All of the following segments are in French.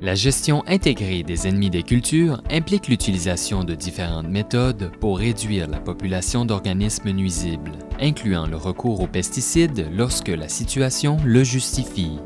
La gestion intégrée des ennemis des cultures implique l'utilisation de différentes méthodes pour réduire la population d'organismes nuisibles, incluant le recours aux pesticides lorsque la situation le justifie.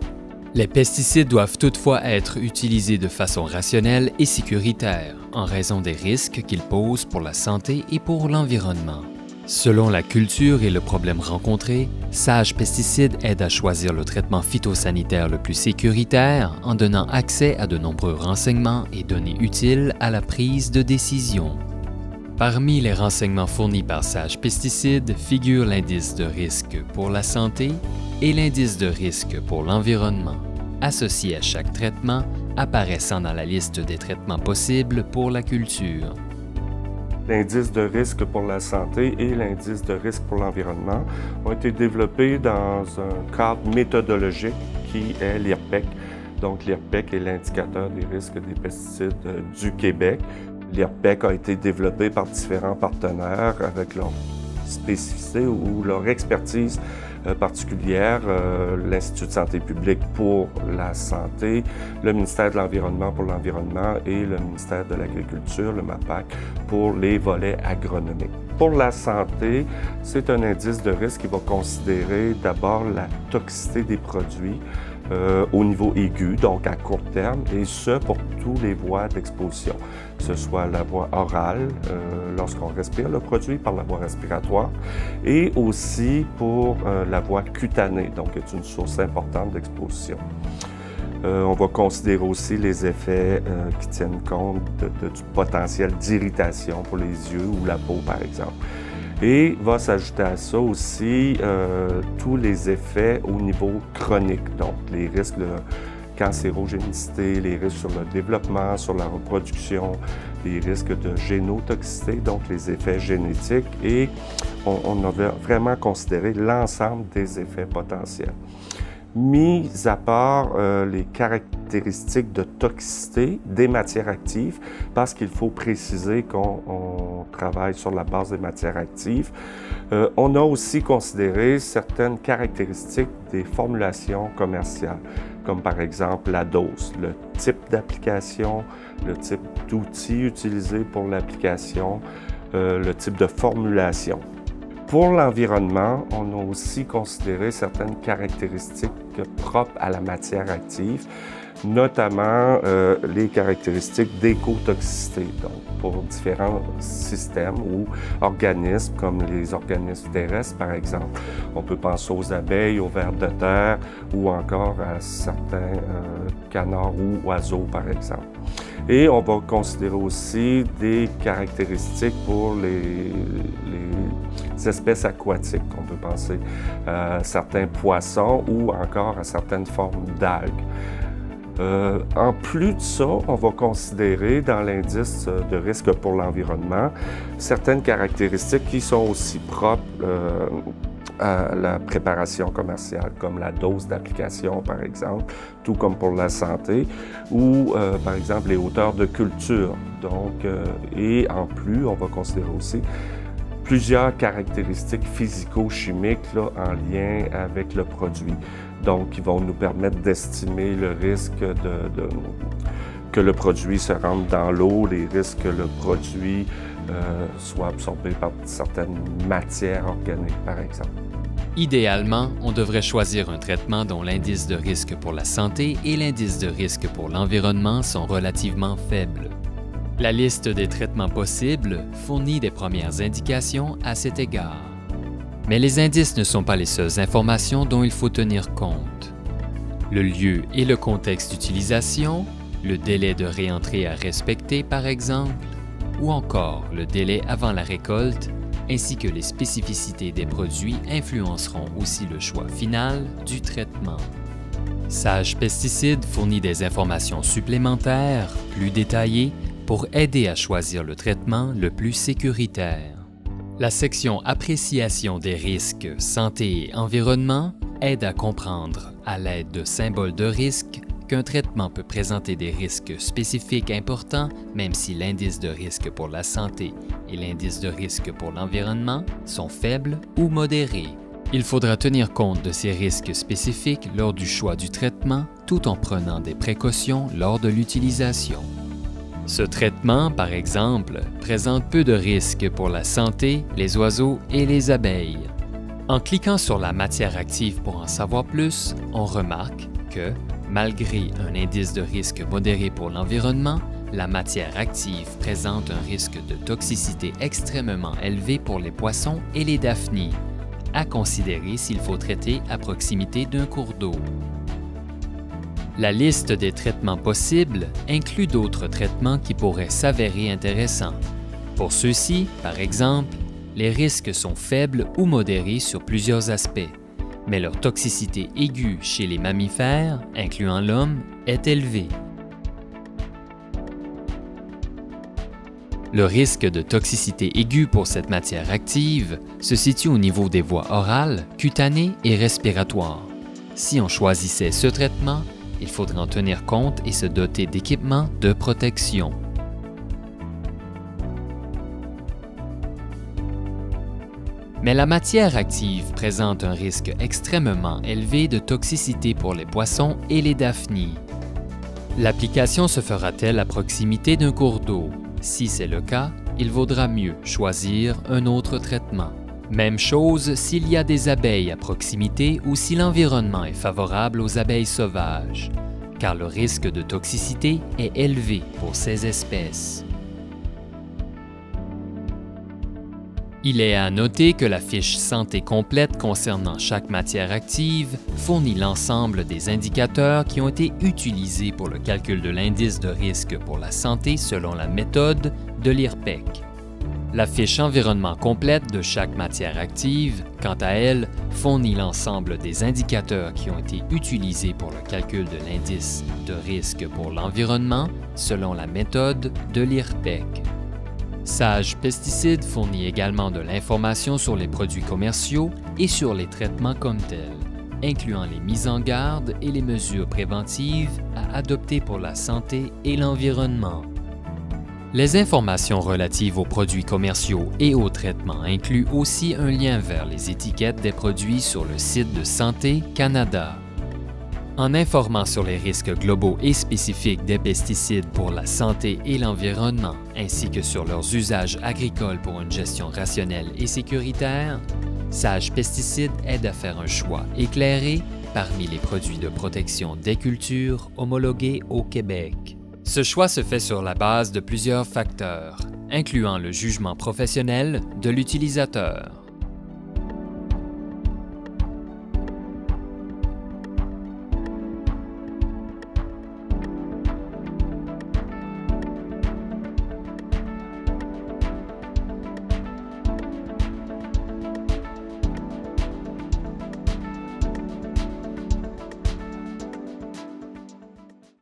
Les pesticides doivent toutefois être utilisés de façon rationnelle et sécuritaire, en raison des risques qu'ils posent pour la santé et pour l'environnement. Selon la culture et le problème rencontré, Sage Pesticides aide à choisir le traitement phytosanitaire le plus sécuritaire en donnant accès à de nombreux renseignements et données utiles à la prise de décision. Parmi les renseignements fournis par Sage Pesticides figurent l'indice de risque pour la santé et l'indice de risque pour l'environnement, associés à chaque traitement, apparaissant dans la liste des traitements possibles pour la culture. L'indice de risque pour la santé et l'indice de risque pour l'environnement ont été développés dans un cadre méthodologique qui est l'IRPEC. Donc, l'IRPEC est l'indicateur des risques des pesticides du Québec. L'IRPEC a été développé par différents partenaires avec leur spécificité ou leur expertise particulière, l'Institut de santé publique pour la santé, le ministère de l'Environnement pour l'environnement et le ministère de l'Agriculture, le MAPAC, pour les volets agronomiques. Pour la santé, c'est un indice de risque qui va considérer d'abord la toxicité des produits au niveau aigu, donc à court terme, et ce pour toutes les voies d'exposition, que ce soit la voie orale, lorsqu'on respire le produit par la voie respiratoire, et aussi pour la voie cutanée, donc c'est une source importante d'exposition. On va considérer aussi les effets qui tiennent compte du potentiel d'irritation pour les yeux ou la peau, par exemple. Et va s'ajouter à ça aussi tous les effets au niveau chronique, donc les risques de cancérogénicité, les risques sur le développement, sur la reproduction, les risques de génotoxicité, donc les effets génétiques, et on avait vraiment considéré l'ensemble des effets potentiels. Mis à part les caractéristiques de toxicité des matières actives, parce qu'il faut préciser qu'on travaille sur la base des matières actives, on a aussi considéré certaines caractéristiques des formulations commerciales, comme par exemple la dose, le type d'application, le type d'outil utilisé pour l'application, le type de formulation. Pour l'environnement, on a aussi considéré certaines caractéristiques propres à la matière active, notamment les caractéristiques d'écotoxicité, donc pour différents systèmes ou organismes, comme les organismes terrestres, par exemple. On peut penser aux abeilles, aux vers de terre ou encore à certains canards ou oiseaux, par exemple. Et on va considérer aussi des caractéristiques pour les espèces aquatiques. On peut penser à certains poissons ou encore à certaines formes d'algues. En plus de ça, on va considérer dans l'indice de risque pour l'environnement certaines caractéristiques qui sont aussi propres à la préparation commerciale, comme la dose d'application, par exemple, tout comme pour la santé, ou par exemple les hauteurs de culture. Donc, et en plus, on va considérer aussi plusieurs caractéristiques physico-chimiques en lien avec le produit, donc qui vont nous permettre d'estimer le risque que le produit se rende dans l'eau, les risques que le produit soit absorbé par certaines matières organiques, par exemple. Idéalement, on devrait choisir un traitement dont l'indice de risque pour la santé et l'indice de risque pour l'environnement sont relativement faibles. La liste des traitements possibles fournit des premières indications à cet égard. Mais les indices ne sont pas les seules informations dont il faut tenir compte. Le lieu et le contexte d'utilisation, le délai de réentrée à respecter par exemple, ou encore le délai avant la récolte, ainsi que les spécificités des produits influenceront aussi le choix final du traitement. Sage Pesticides fournit des informations supplémentaires, plus détaillées, pour aider à choisir le traitement le plus sécuritaire. La section Appréciation des risques santé et environnement aide à comprendre, à l'aide de symboles de risque, qu'un traitement peut présenter des risques spécifiques importants, même si l'indice de risque pour la santé et l'indice de risque pour l'environnement sont faibles ou modérés. Il faudra tenir compte de ces risques spécifiques lors du choix du traitement, tout en prenant des précautions lors de l'utilisation. Ce traitement, par exemple, présente peu de risques pour la santé, les oiseaux et les abeilles. En cliquant sur la matière active pour en savoir plus, on remarque que, malgré un indice de risque modéré pour l'environnement, la matière active présente un risque de toxicité extrêmement élevé pour les poissons et les daphnies, à considérer s'il faut traiter à proximité d'un cours d'eau. La liste des traitements possibles inclut d'autres traitements qui pourraient s'avérer intéressants. Pour ceux-ci, par exemple, les risques sont faibles ou modérés sur plusieurs aspects, mais leur toxicité aiguë chez les mammifères, incluant l'homme, est élevée. Le risque de toxicité aiguë pour cette matière active se situe au niveau des voies orales, cutanées et respiratoires. Si on choisissait ce traitement, il faudrait en tenir compte et se doter d'équipements de protection. Mais la matière active présente un risque extrêmement élevé de toxicité pour les poissons et les daphnies. L'application se fera-t-elle à proximité d'un cours d'eau? Si c'est le cas, il vaudra mieux choisir un autre traitement. Même chose s'il y a des abeilles à proximité ou si l'environnement est favorable aux abeilles sauvages, car le risque de toxicité est élevé pour ces espèces. Il est à noter que la fiche santé complète concernant chaque matière active fournit l'ensemble des indicateurs qui ont été utilisés pour le calcul de l'indice de risque pour la santé selon la méthode de l'IRPEC. La fiche environnement complète de chaque matière active, quant à elle, fournit l'ensemble des indicateurs qui ont été utilisés pour le calcul de l'indice de risque pour l'environnement selon la méthode de l'IRPEC. Sage Pesticides fournit également de l'information sur les produits commerciaux et sur les traitements comme tels, incluant les mises en garde et les mesures préventives à adopter pour la santé et l'environnement. Les informations relatives aux produits commerciaux et aux traitements incluent aussi un lien vers les étiquettes des produits sur le site de Santé Canada. En informant sur les risques globaux et spécifiques des pesticides pour la santé et l'environnement, ainsi que sur leurs usages agricoles pour une gestion rationnelle et sécuritaire, Sage Pesticides aide à faire un choix éclairé parmi les produits de protection des cultures homologués au Québec. Ce choix se fait sur la base de plusieurs facteurs, incluant le jugement professionnel de l'utilisateur.